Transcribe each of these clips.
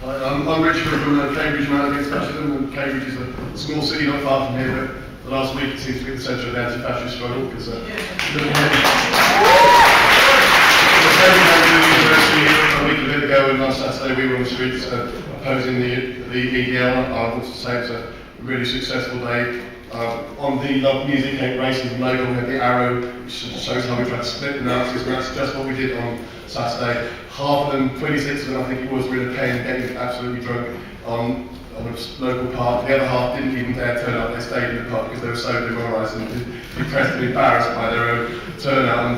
I'm Richard from Cambridge Man Against Fascism, and Cambridge is a small city not far from here, but the last week it seems to be the centre of the anti-fascist struggle, because the University a week and a bit ago, and last Saturday we were on the streets opposing the EDL. I want to say it's a really successful day. On the Love Music Hate Racism logo we had the arrow, which shows how we tried to split the Nazis, and that's just what we did on Saturday. Half of them, 26 of them I think it was, were in a cane getting absolutely drunk on a local park. The other half didn't even dare turn up, they stayed in the park because they were so demoralised and depressed and embarrassed by their own turnout. And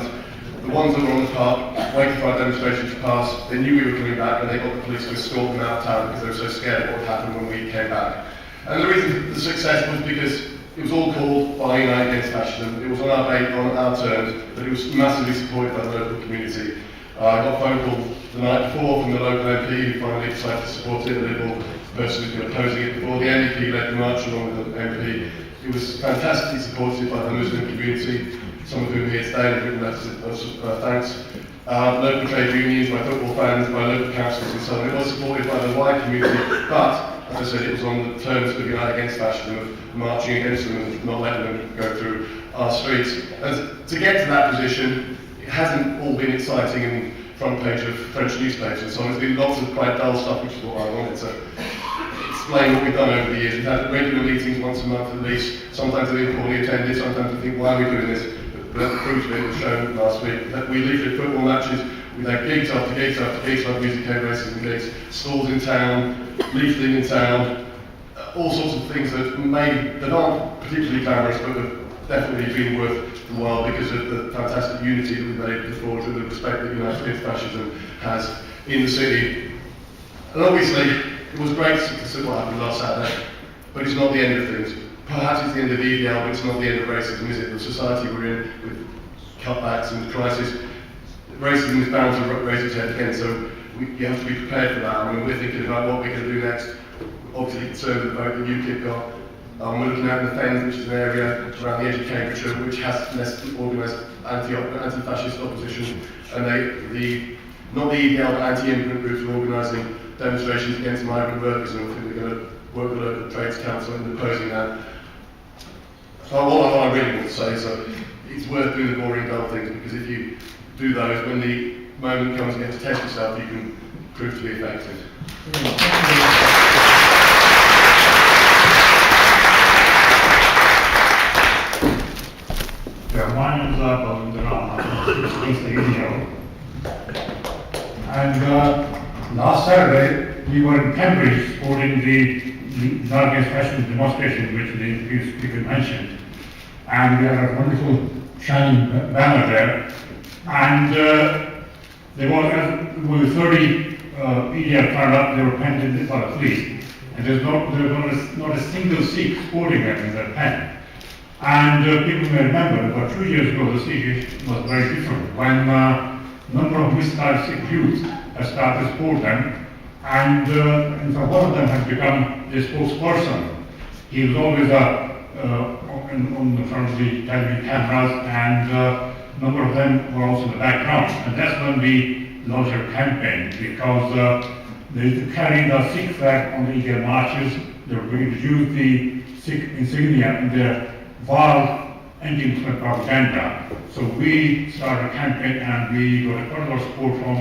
the ones that were on the park, waiting for our demonstration to pass, they knew we were coming back and they got the police to escort them out of town because they were so scared of what would happen when we came back. And the reason for the success was because it was all called by Unite Against Fascism. It was on our terms, but it was massively supported by the local community. I got a phone call the night before from the local MP who finally decided to support it, a Liberal person who's been opposing it before. The MEP led the march along with the MP. It was fantastically supported by the Muslim community, some of whom are here today have written letters of thanks. Local trade unions, by football fans, by local councils and so on. It was supported by the wider community, but as I said, it was on the terms of Unite Against Fascism, of marching against them and not letting them go through our streets. And to get to that position, it hasn't all been exciting in front page of French newspapers and so on. There's been lots of quite dull stuff, which is what I wanted to explain what we've done over the years. We've had regular meetings once a month at least. Sometimes they've been poorly attended, sometimes we think, why are we doing this? But the proof of it was shown last week. We leaflet football matches, we've had gigs after gigs after gigs, like music hate racism gigs, stalls in town, leafleting in town, all sorts of things that aren't particularly glamorous, but have definitely been worth the while because of the fantastic unity that we've been able to forge and the respect that United Against Fascism has in the city. And obviously, it was great to see what happened last Saturday, but it's not the end of things. Perhaps it's the end of the EDL, but it's not the end of racism, is it? The society we're in, with cutbacks and crisis, racism is bound to raise its head again, so you have to be prepared for that. I mean, we're thinking about what we're going to do next. We're obviously concerned with the vote that UKIP got. We're looking at the Fens, which is an area around the edge of Cambridgeshire, which has less organised anti-fascist opposition, and not the EDL, but anti-immigrant groups are organising demonstrations against migrant workers, and I think we're going to work with the local trades council in opposing that. So all I really want to say is that it's worth doing the boring dull things, because if you do those, when the moment comes again to test yourself, you can prove to be effective. My name is and last Saturday we were in Cambridge supporting the United Against Fascism demonstration, which the previous speaker mentioned, and we had a wonderful shining banner there, and there were 30 EDL turned up. They were painted by the police, and there was not a single Sikh supporting them in their pen. And people may remember, about 2 years ago, the situation was very different when a number of misguided Sikh youths have started to support them, and in fact, one of them has become a spokesperson. He was always on the front of the television cameras, and a number of them were also in the background. And that's when we launched our campaign, because they carried the Sikh flag on the EDL marches. They were going to use the Sikh insignia in their vile anti-Muslim propaganda. So we started a campaign, and we got quite a lot of support from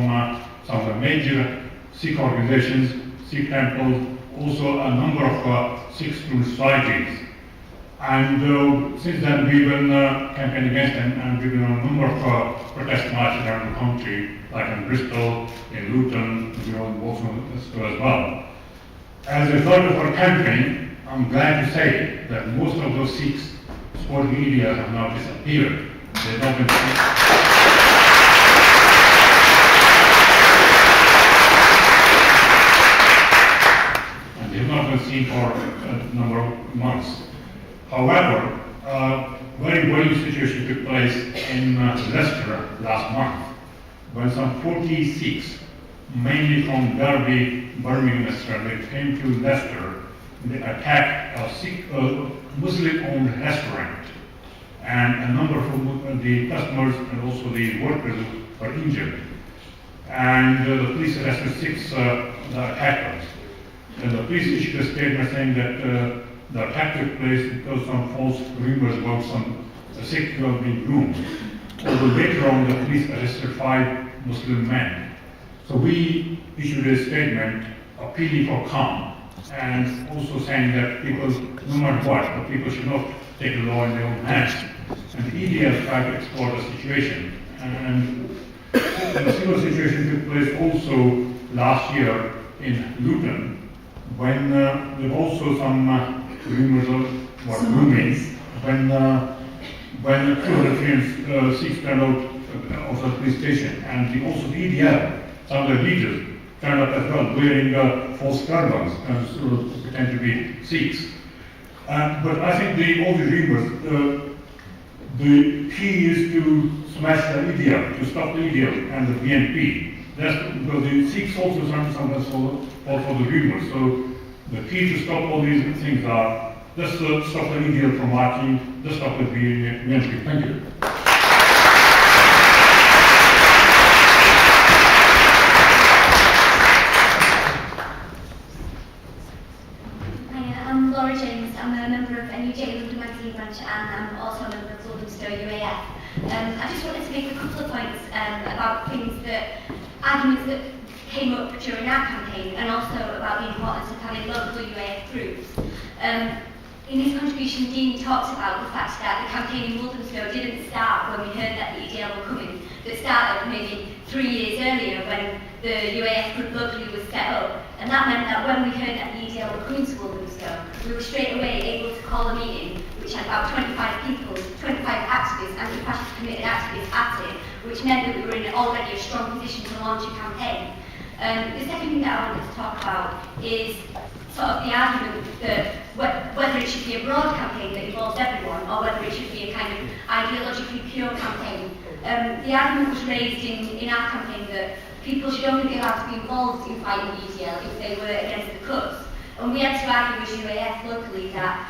some of the major Sikh organizations, Sikh temples, also a number of Sikh student societies. And since then we've been campaigning against them, and we've been on a number of protest marches around the country, like in Bristol, in Luton, we're on Walsall as well. As a result of our campaign, I'm glad to say that most of those Sikhs supporting media have now disappeared. They've not been seen for a number of months. However, a very worrying situation took place in Leicester last month, when some 46, mainly from Derby, Birmingham, Leicester, they came to Leicester. They attacked a Muslim-owned restaurant, and a number of the customers and also the workers were injured. And the police arrested 6 the attackers. And the police issued a statement saying that the attack took place because some false rumors about some Sikh girl being groomed. Although later on the police arrested 5 Muslim men. So we issued a statement appealing for calm and also saying that people, no matter what, the people should not take the law in their own hands. And the EDL tried to explore the situation. And the similar situation took place also last year in Luton, when there were also some rumors of what grooming, when 200 Sikhs turned out of the police station, and also the EDL, some of the leaders turned up as well, wearing false turbans and sort of pretend to be Sikhs. But I think all the rumors, the key is to smash the EDL, to stop the EDL and the BNP. That's because the Sikhs also sometimes fall for the rumors. So the key to stop all these things are just stop the EDL from marching, just stop the BNP. Thank you. I'm a member of NUJ London Magazine branch and I'm also a member of London UAF. I just wanted to make a couple of points about arguments that came up during our campaign and also about the importance of having local UAF groups. In his contribution, Dean talks about the fact that the campaign in Walthamstow didn't start when we heard that the EDL were coming. It started maybe 3 years earlier when the UAF group locally was set up. And that meant that when we heard that the EDL were coming to Walthamstow, we were straight away able to call a meeting which had about 25 people, 25 activists, anti-fascist committed activists at it, which meant that we were in already a strong position to launch a campaign. The second thing that I wanted to talk about is sort of the argument that whether it should be a broad campaign that involves everyone or whether it should be a kind of ideologically pure campaign. The argument was raised in our campaign that people should only be allowed to be involved in fighting the EDL if they were against the cuts. And we had to argue with UAF locally that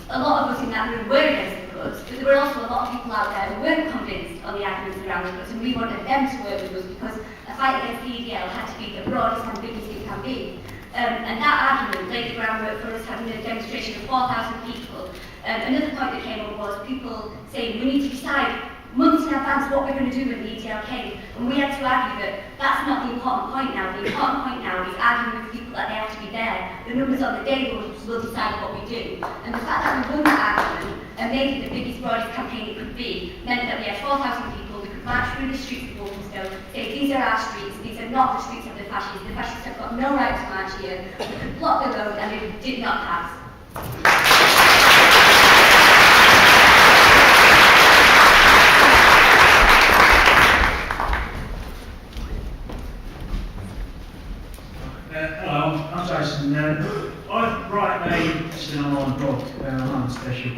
a lot of us in that room were against the cuts, but there were also a lot of people out there who weren't convinced on the arguments around the cuts, and we wanted them to work with us because a fight against the EDL had to be the broadest and biggest it can be. And that argument laid the groundwork for us having a demonstration of 4,000 people. Another point that came up was people saying we need to decide months in advance what we're going to do when the EDL came. And we had to argue that that's not the important point now. The important point now is arguing with people that they have to be there. The numbers on the day will decide what we do. And the fact that we won that argument and made it the biggest, broadest campaign it could be meant that we had 4,000 people. We could march through the streets of Walthamstow, say these are our streets, these are not the streets of the fascists. The fascists have got no right to march here. We could block the road and it did not pass. Hello, I'm Jason. I write an online blog, I'm special.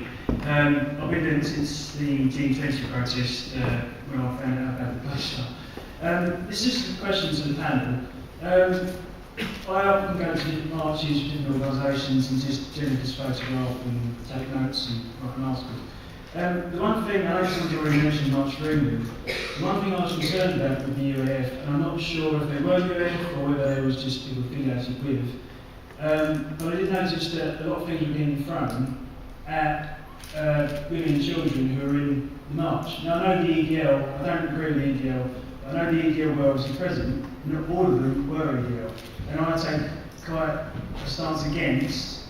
I've been doing it since the G20 protest when I found out about the place. This is a question to the panel. I often go to different marches, different organisations and just generally just photograph and take notes and write an article. The one thing, I don't think you already mentioned March Freeman, the one thing I was concerned about with the UAF, and I'm not sure if they were UAF or whether they was just people affiliated with, but I did notice that a lot of things were being thrown at women and children who were in the march. Now I know the EDL, I don't agree with the EDL, I know the EDL were obviously present, and not all of them were EDL. And I take quite a stance against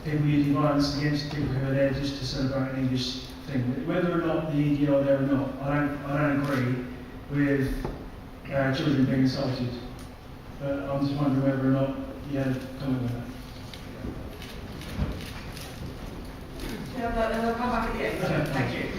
people using violence against people who are there just to celebrate an English thing. Whether or not the EDL are there or not, I don't agree with children being assaulted. But I'm just wondering whether or not you had a comment with that. Yeah, and we'll come back at the end. Okay. Thank you.